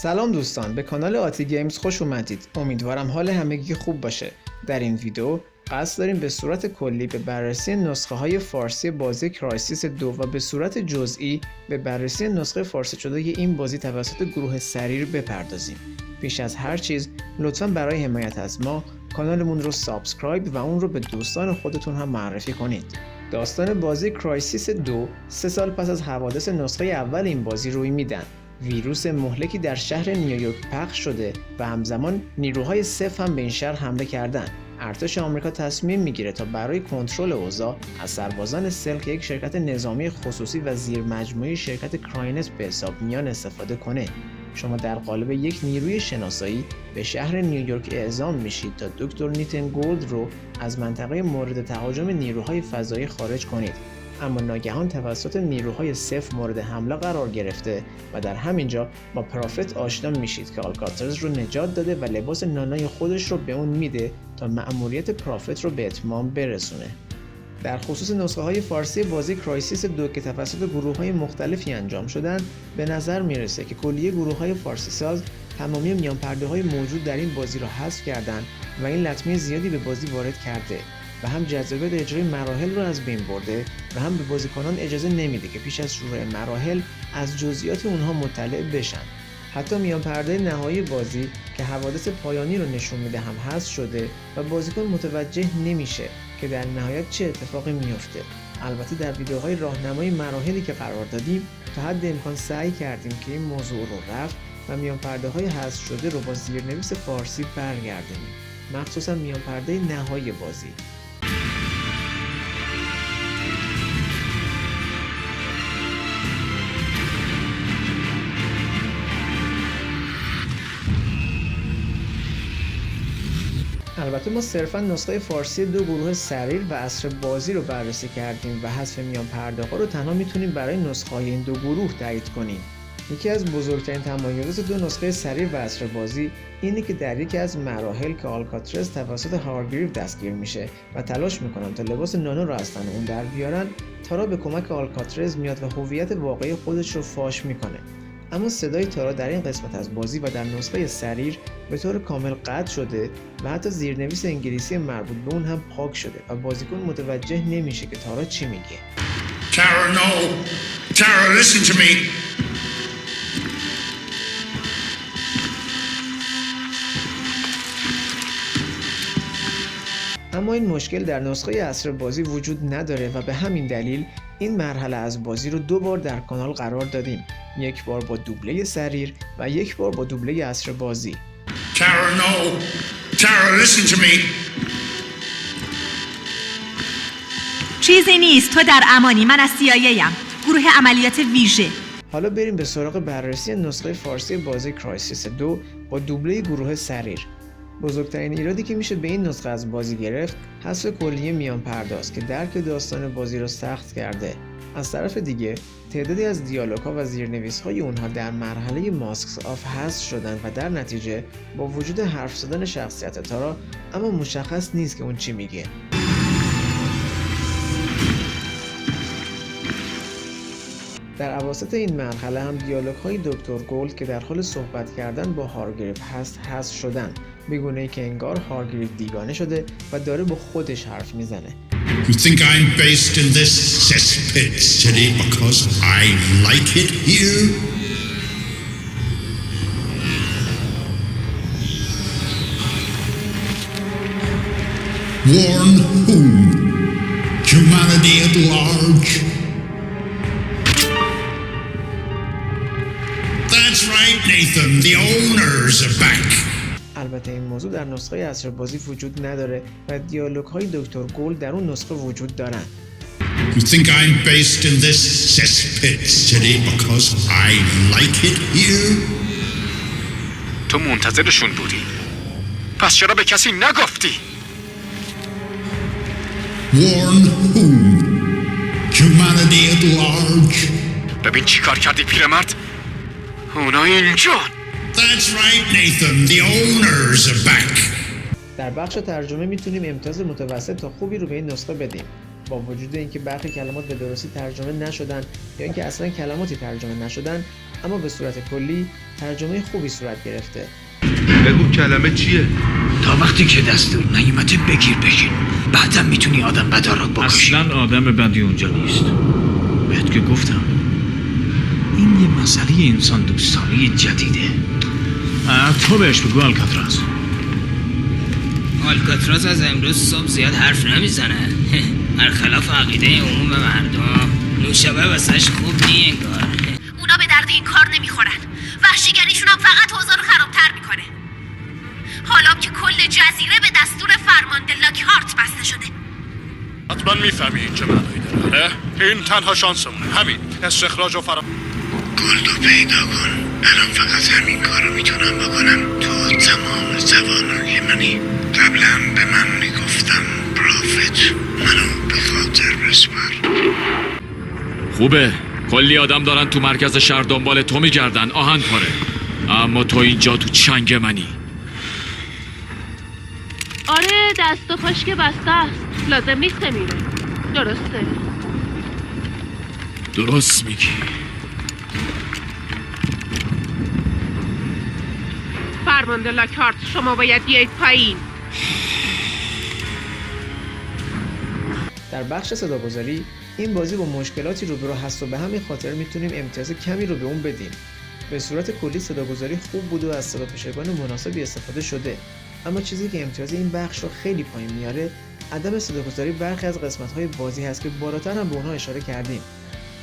سلام دوستان، به کانال آتی گیمز خوش اومدید. امیدوارم حال همگی خوب باشه. در این ویدیو قصد داریم به صورت کلی به بررسی نسخه های فارسی بازی کرایسیس 2 و به صورت جزئی به بررسی نسخه فارسی شده این بازی توسط گروه سریر بپردازیم. پیش از هر چیز لطفاً برای حمایت از ما کانالمون رو سابسکرایب و اون رو به دوستان خودتون هم معرفی کنید. داستان بازی کرایسیس 2 3 سال پس از حوادث نسخه اول این بازی روی میدن. ویروس مهلکی در شهر نیویورک پخش شده و همزمان نیروهای سف هم به این شهر حمله کردند. ارتش آمریکا تصمیم میگیره تا برای کنترل اوضاع از سربازان سل که یک شرکت نظامی خصوصی و زیر مجموعه شرکت کراینت به حساب میان استفاده کنه. شما در قالب یک نیروی شناسایی به شهر نیویورک اعزام میشید تا دکتر نیتن گولد رو از منطقه مورد تهاجم نیروهای فضایی خارج کنید. اما ناگهان توسط نیروهای سف مورد حمله قرار گرفته و در همینجا با پرافت آشنا میشید که آلکاترز رو نجات داده و لباس نانای خودش رو به اون میده تا مأموریت پرافت رو به اتمام برسونه. در خصوص نسخه های فارسی بازی کرایسیس 2 که توسط گروه های مختلفی انجام شدن، به نظر میرسه که کلیه گروه های فارسی ساز تمامی میان پرده های موجود در این بازی را حذف کردن و این لطمه زیادی به بازی وارد کرده و هم جذابیت اجرای مراحل رو از بین برده و هم به بازیکنان اجازه نمیده که پیش از شروع مراحل از جزئیات اونها مطلع بشن. حتی میان پرده نهایی بازی که حوادث پایانی رو نشون میده هم حذف شده و بازیکن متوجه نمیشه که در نهایت چه اتفاقی میفته. البته در ویدیوهای راهنمای مراحلی که قرار دادیم تا حد امکان سعی کردیم که این موضوع رو رفع و میان پرده های حذف شده رو با زیرنویس فارسی برگردونیم، مخصوصا میان پرده نهایی بازی. البته ما صرفا نسخه فارسی دو گروه سریر و عصر بازی رو بررسی کردیم و حذف میان پرده ها رو تنها میتونیم برای نسخه های این دو گروه تایید کنیم. یکی از بزرگترین تمایز دو نسخه سریر و عصر بازی اینه که در یکی از مراحل که آلکاترز توسط هارگریو دستگیر میشه و تلاش میکنن تا لباس نانو رو از تن اون در بیارن، تارا به کمک آلکاترز میاد و هویت واقعی خودش رو فاش میکنه. اما صدای تارا در این قسمت از بازی و در نسخه سریر به طور کامل قطع شده و حتی زیرنویس انگلیسی مربوط به اون هم پاک شده و بازیکن متوجه نمیشه که تارا چی میگه. Tara, no! Tara, listen to me! اما این مشکل در نسخه عصر بازی وجود نداره و به همین دلیل این مرحله از بازی رو دو بار در کانال قرار دادیم، یک بار با دوبله سریر و یک بار با دوبله عصر بازی. Tara, no! Tara, listen to me! چیزی نیست، تو در امانی. من از CIA ام، گروه عملیات ویژه. حالا بریم به سراغ بررسی نسخه فارسی بازی کرایسیس 2 با دوبله گروه سریر. بزرگترین ایرادی که میشه به این نسخه از بازی گرفت حذف کلیه میان پرداست که درک داستان بازی رو سخت کرده. از طرف دیگه تعدادی از دیالوگ‌ها و زیرنویس‌های اونها در مرحله ماسکس آف حذف شدن و در نتیجه با وجود حرف زدن شخصیت تارا اما مشخص نیست که اون چی میگه. در اواسط این مرحله هم دیالوگ‌های دکتر گولد که در حال صحبت کردن با هارگریو هست حذف شدن، به گونه‌ای که انگار هارگریو دیوانه شده و داره با خودش حرف میزنه. You think I'm based in this cesspit city because I like it here? Warn whom? Humanity at large? That's right, Nathan. The owners are back. البته این موضوع در نسخه عصر بازی وجود نداره و دیالوگ‌های دکتر گولد در اون نسخه وجود دارن. You think I'm based in this cesspit city because I like it here? تو منتظرشون بودی؟ پس چرا به کسی نگفتی؟ Warn whom? Humanity at large? ببین چی کار کردی پیرمرد؟ اونا اینجا. That's right, Nathan. The owners are back. در بخش ترجمه میتونیم امتیاز متوسط تا خوبی رو به این نسخه بدیم. با وجود اینکه برخی کلمات به درستی ترجمه نشدن یا اینکه اصلا کلماتی ترجمه نشدن، اما به صورت کلی ترجمه خوبی صورت گرفته. بگو کلمه چیه؟ تا وقتی که دستور نیومده بگیر بشین، بعدم میتونی آدم بدا را بکشی. اصلا آدم بدی اونجا نیست. بهت که گفتم این یه مسئله انسان دوستانی جدیده. تو بهش بگو آلکاتراز. آلکاتراز از امروز صبح زیاد حرف نمیزنه. برخلاف عقیده عموم مردم نوشابه واسش خوب نی انگار. اونا به درد این کار نمیخورن. وحشیگریشون هم فقط اوضاع رو خرابتر میکنه. حالا که کل جزیره به دستور فرمانده لاکهارت بسته شده. حتما میفهمی این چه معنی داره. این تنها شانسمونه. همین استخراج و گلدو پیدا کن. الان فقط همین کارو میتونم بکنم. تو تمام زبانهای منی. قبلا به من میگفتم پروفت. منو به خاطر بسپار. خوبه، کلی آدم دارن تو مرکز شهر دنبال تو میگردن. آهن پاره، اما تو اینجا تو چنگ منی. آره دست و پاش که بسته است. لازم نیست میره. درسته. درست میگی. فرمانده لاکهارت، شما باید بیایید پایین. در بخش صداگذاری این بازی با مشکلاتی روبرو هست و به همین خاطر میتونیم امتیاز کمی رو به اون بدیم. به صورت کلی صداگذاری خوب بود و از صداپیشگان مناسبی استفاده شده، اما چیزی که امتیاز این بخش رو خیلی پایین میاره عدم صداگذاری برخی از قسمت‌های بازی هست که بالاتر هم به اونها اشاره کردیم.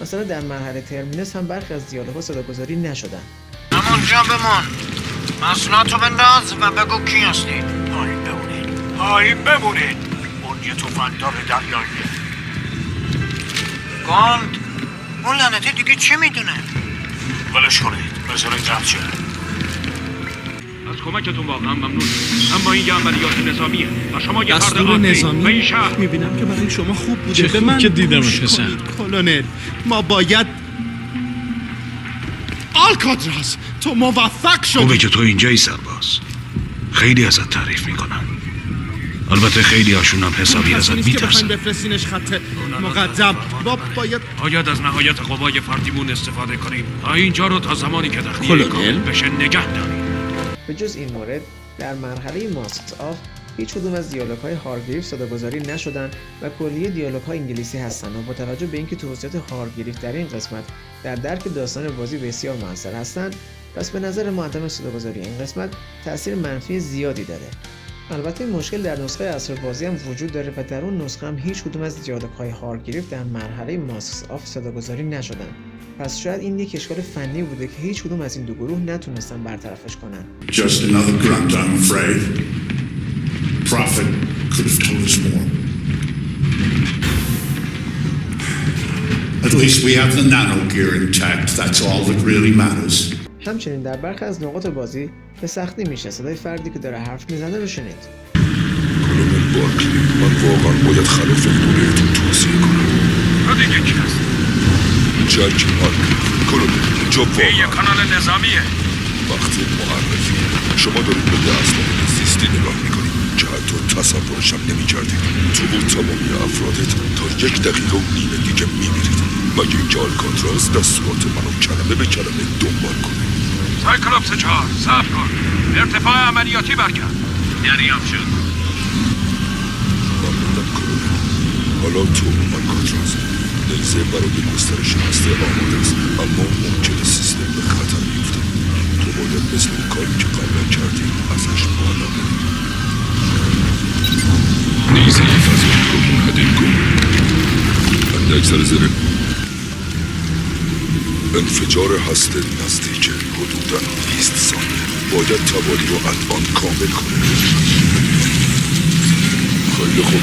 مثلا در مرحله ترمینس هم برخی از دیالوگ‌ها صداگذاری نشدن. همونجا بمان، مسئولاتو بنداز و بگو کی هستی. پایین بمونید، پایین بمونید. اون یه توفندار دریاییه. گاند، اون لعنتی دیگه چی میدونه؟ ولش کنید، بذارید رد شه. از کمکتون واقعا ممنون، اما این یه عملیات نظامیه و شما یه فرد دستور عادی نظامی؟ و این شهر. میبینم که برای شما خوب بوده. چه به خوب من که دیدمت گوش پسر. کنید، کلونل. ما باید آلکاتراز، تو موفق شدی. خوبه که تو اینجایی سرباز. خیلی ازت تعریف میکنن. البته خیلی هاشون هم حسابی ازت میترسن. بفرستینش خط مقدم. ما باید از نهایت قوای فردیمون استفاده کنیم تا اینجا رو تا زمانی که تخلیه کلونل؟ کامل بشه نگه داریم. به جز این مورد در مرحله ماسکس آف هیچ کدوم از دیالوگ‌های هارگریف صداگذاری نشدن و کلیه دیالوگ‌ها انگلیسی هستند و با توجه به اینکه توضیحات هارگریف در این قسمت در درک داستان بازی بسیار موثر هستند، پس به نظر ما عدم صداگذاری این قسمت تأثیر منفی زیادی داره. البته این مشکل در نسخه اصل بازی هم وجود داره و در اون نسخه هم هیچ کدوم از دیالوگ‌های هارگریف در مرحله ماسکس آف صداگذاری نشدن. پس شاید این یک اشکال فنی بوده که هیچ کدوم از این دو گروه نتونستن برطرفش کنن. Just another grunt, I'm afraid. Prophet could have told us more. At least we have the nano gear intact. That's all that really matters. همچنین در برخی از نقاط بازی به سختی میشه صدای فردی که داره حرف میزنه رو شنید. کلونل بارکلی، من واقعا باید خلاف دورهتون توصیه کنم. دیگه کی هست؟ جک بارکلی، کلونل، اینجا این یه واقعا کانال نظامیه. وقتی معرفیه. شما دارید به دستگاه زیستی نگاه میکنید که حتی تصورش هم نمیکردید. تو و تمامی افرادت تا 1 دقیقه و نیم دیگه میمیرید مگه اینکه آلکاتراز دستورات منو کلمه به کلمه دنبال کنه. سایکلوپس 4 صبر کن، ارتفاع عملیاتی برگرد. دریافت شد. ممنونم کلونل. حالا تو آلکاتراز، نیزه برای گسترش هسته آماده است، اما ممکنه سیستم به خطر بیفته. تو باید مثل این کاری که قبلا کردی ازش بالا بری. نیزه فضایی رو منهدم کن. اندک سر زره. انفجار هسته نزدیک، حدوداً 20 ثانیه. باید توالی رو الان کامل کنه. خیلی خوب،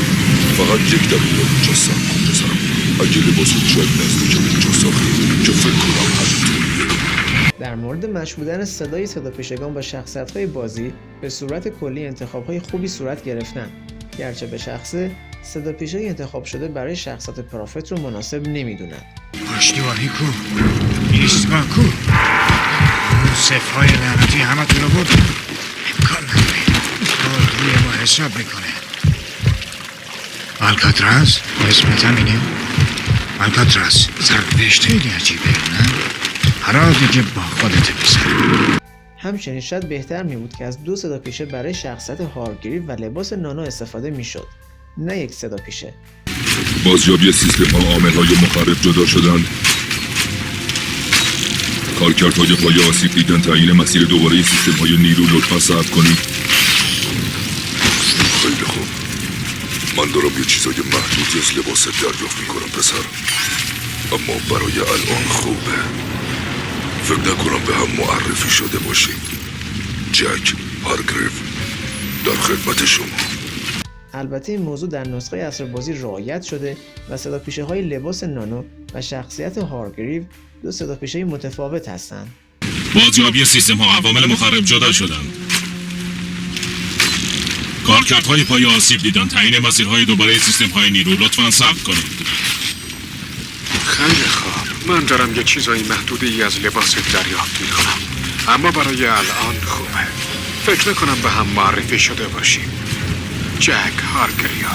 فقط 1 دقیقه اینجا سر کن بزنم. اگه لباسو جای نزدیک اینجا ساختی که فکر کنم همینطوریه. در مورد مچ بودن صدای صداپیشگان با شخصیت‌های بازی به صورت کلی انتخاب‌های خوبی صورت گرفتن، گرچه به شخصه صداپیشه‌ای انتخاب شده برای شخصیت پروفت رو مناسب نمی‌دونن. پشتیبانی کو، ایستگاه کو. اون صفهای لعنتی همه تو رو بود. امکان نداره. روی ما حساب میکنه. الکاتراز اسمت همینه؟ الکاتراز سرنوشت خیلی عجیبه نه؟ حالا دیگه با خودت بزن. همچنین شاید بهتر می بود که از 2 صداپیشه برای شخصیت هارگریو و لباس نانو استفاده می شد، نه یک صداپیشه. بازیابی سیستم ها عامل‌های مخرب جدا شدند. کارکردهای پای آسیب دیدن تعیین مسیر دوباره سیستم های نیرو لطفا ثبت کنید. خیلی خوب. من دارم یه چیزای محدودی از لباست دریافت میکنم پسر، اما برای الان خوبه. فکر نکنم به هم معرفی شده باشیم. جک هارگریو در خدمت شما. البته این موضوع در نسخه عصر بازی رعایت شده و صداپیشه های لباس نانو و شخصیت هارگریو 2 صداپیشه متفاوت هستند. بازیابی سیستم ها عوامل مخرب جدا شدند. کارکردهای پای آسیب دیدن تعیین مسیرهای دوباره سیستم های نیرو لطفاً ثبت کنید. خیلی خوب، من دارم یه چیزای محدودی از لباس دریافت میکنم، اما برای الان خوبه. فکر نکنم به هم معرفی شده باشیم. جک هارگریو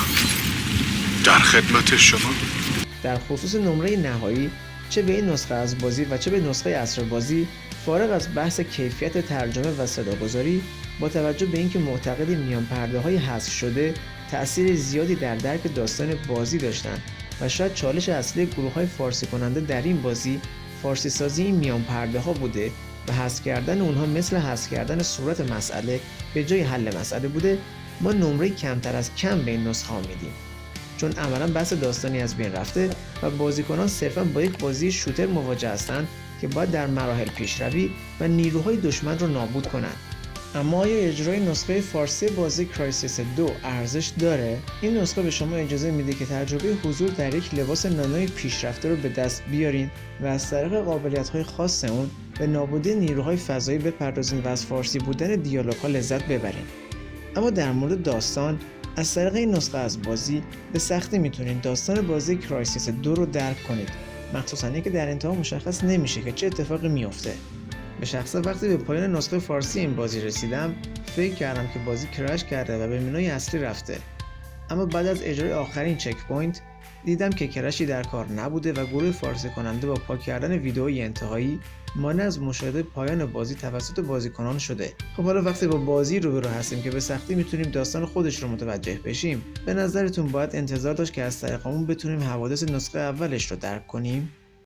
در خدمت شما. در خصوص نمره نهایی چه به این نسخه از بازی و چه به نسخه عصر بازی، فارغ از بحث کیفیت ترجمه و صداگذاری، با توجه به اینکه معتقدیم میان پرده های حذف شده تأثیر زیادی در درک داستان بازی داشتند و شاید چالش اصلی گروه های فارسی کننده در این بازی فارسی سازی این میان پرده ها بوده و حذف کردن اونها مثل حذف کردن صورت مسئله به جای حل مسئله بوده، ما نمره کمتر از کم به این نسخه ها میدیم، چون عملا بحث داستانی از بین رفته و بازیکنان صرفا با یک بازی شوتر مواجه هستند که باید در مراحل پیشروی و نیروهای دشمن رو نابود کنند. اما آیا اجرای نسخه فارسی بازی کرایسیس 2 ارزش داره؟ این نسخه به شما اجازه میده که تجربه حضور در یک لباس نانوی پیشرفته رو به دست بیارین و از طریق قابلیت‌های خاص اون به نابودی نیروهای فضایی بپردازین و از فارسی بودن دیالوگ‌ها لذت ببرین. اما در مورد داستان، از طریق این نسخه از بازی به سختی میتونید داستان بازی کرایسیس 2 رو درک کنید، مخصوصاً اینکه در انتها مشخص نمیشه که چه اتفاقی میفته. به شخصه وقتی به پایان نسخه فارسی این بازی رسیدم، فکر کردم که بازی کرش کرده و به منوی اصلی رفته. اما بعد از اجرای آخرین چک پوینت دیدم که کرشی در کار نبوده و گروه فارسی کننده با پاک کردن ویدئوی انتهایی مانع از مشاهده پایان بازی توسط بازیکنان شده. خب حالا وقتی با بازی روبرو هستیم که به سختی میتونیم داستان خودش رو متوجه بشیم، به نظرتون باید انتظار داشت که از طریق اون بتونیم حوادث نسخه اولش رو درک کنیم؟